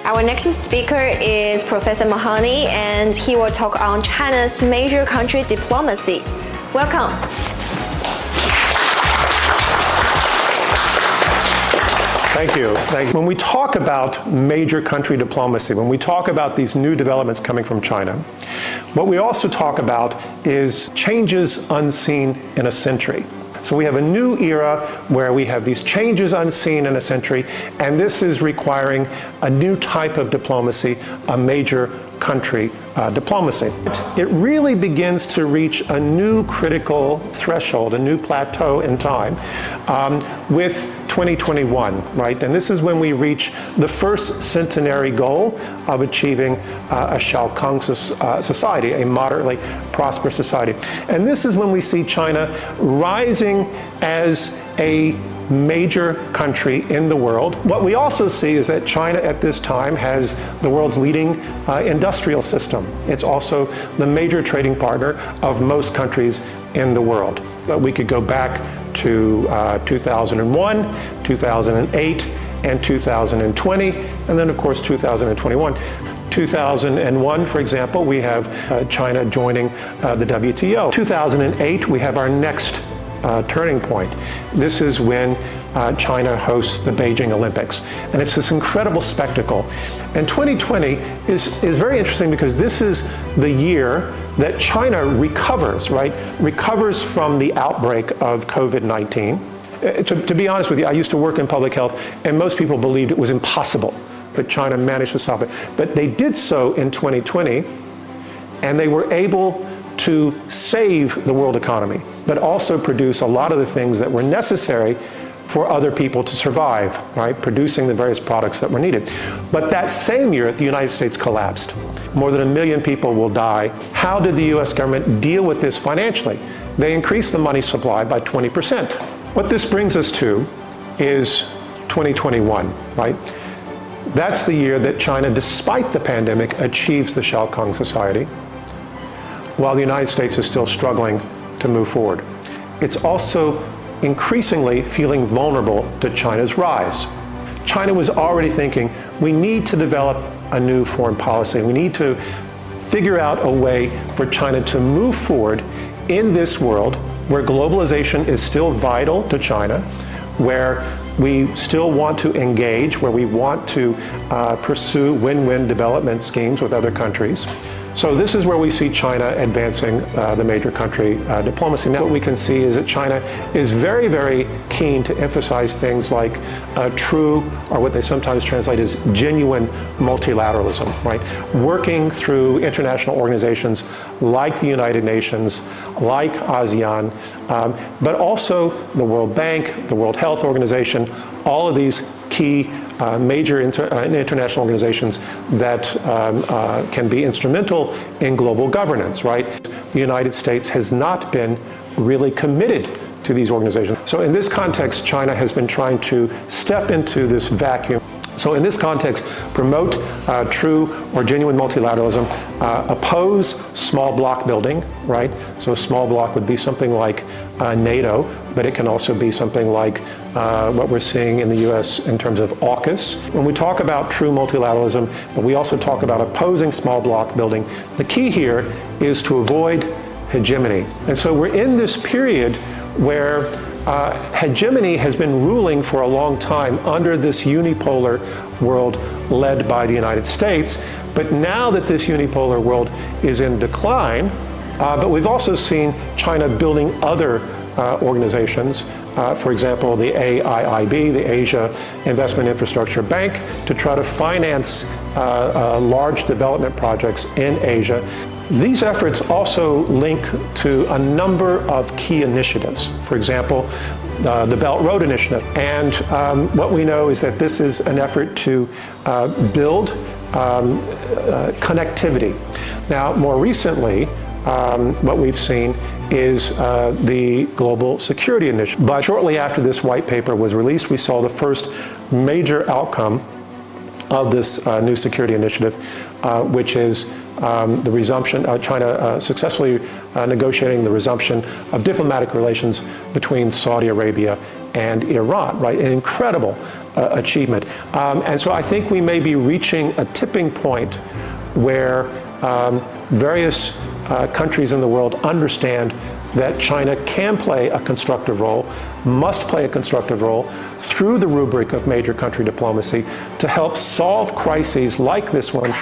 Our next speaker is Professor Mahani, and he will talk on China's major country diplomacy. Welcome. Thank you. When we talk about major country diplomacy, when we talk about these new developments coming from China, what we also talk about is changes unseen in a century. So we have a new era where we have these changes unseen in a century, and this is requiring a new type of diplomacy, a major country diplomacy. It really begins to reach a new critical threshold, a new plateau in time with 2021, right? And this is when we reach the first centenary goal of achieving a Shanghai society, a moderately prosperous society. And this is when we see China rising as a major country in the world. What we also see is that China at this time has the world's leading industrial system. It's also the major trading partner of most countries in the world. We could go back to 2001, 2008, and 2020, and then of course 2021. 2001, for example, we have China joining the WTO. 2008, we have our next turning point. This is when China hosts the Beijing Olympics. And it's this incredible spectacle. And 2020 is very interesting because this is the year that China recovers, right? Recovers from the outbreak of COVID-19. To be honest with you, I used to work in public health, and most people believed it was impossible that China managed to stop it. But they did so in 2020, and they were able to save the world economy, but also produce a lot of the things that were necessary for other people to survive, right? Producing the various products that were needed. But that same year, the United States collapsed. More than 1 million people will die. How did the US government deal with this financially? They increased the money supply by 20%. What this brings us to is 2021, right? That's the year that China, despite the pandemic, achieves the Shanghai society, while the United States is still struggling to move forward. It's also increasingly feeling vulnerable to China's rise. China was already thinking, we need to develop a new foreign policy. We need to figure out a way for China to move forward in this world where globalization is still vital to China, where we still want to engage, where we want to pursue win-win development schemes with other countries. So this is where we see China advancing the major country diplomacy. Now what we can see is that China is very, very keen to emphasize things like true, or what they sometimes translate as genuine multilateralism, right? Working through international organizations like the United Nations, like ASEAN, but also the World Bank, the World Health Organization, all of these key major international organizations that can be instrumental in global governance, right? The United States has not been really committed to these organizations. So in this context, China has been trying to step into this vacuum. So in this context, promote true or genuine multilateralism, oppose small bloc building, right? So a small bloc would be something like NATO, but it can also be something like what we're seeing in the US in terms of AUKUS. When we talk about true multilateralism, but we also talk about opposing small bloc building, the key here is to avoid hegemony. And so we're in this period where hegemony has been ruling for a long time under this unipolar world led by the United States. But now that this unipolar world is in decline, but we've also seen China building other organizations, for example, the AIIB, the Asia Investment Infrastructure Bank, to try to finance large development projects in Asia. These efforts also link to a number of key initiatives. For example, the Belt Road Initiative. And what we know is that this is an effort to build connectivity. Now, more recently, what we've seen is the Global Security Initiative. But shortly after this white paper was released, we saw the first major outcome of this new security initiative, which is the resumption, China successfully negotiating the resumption of diplomatic relations between Saudi Arabia and Iran, right? An incredible achievement. And so I think we may be reaching a tipping point where various countries in the world understand that China can play a constructive role, must play a constructive role through the rubric of major country diplomacy to help solve crises like this one.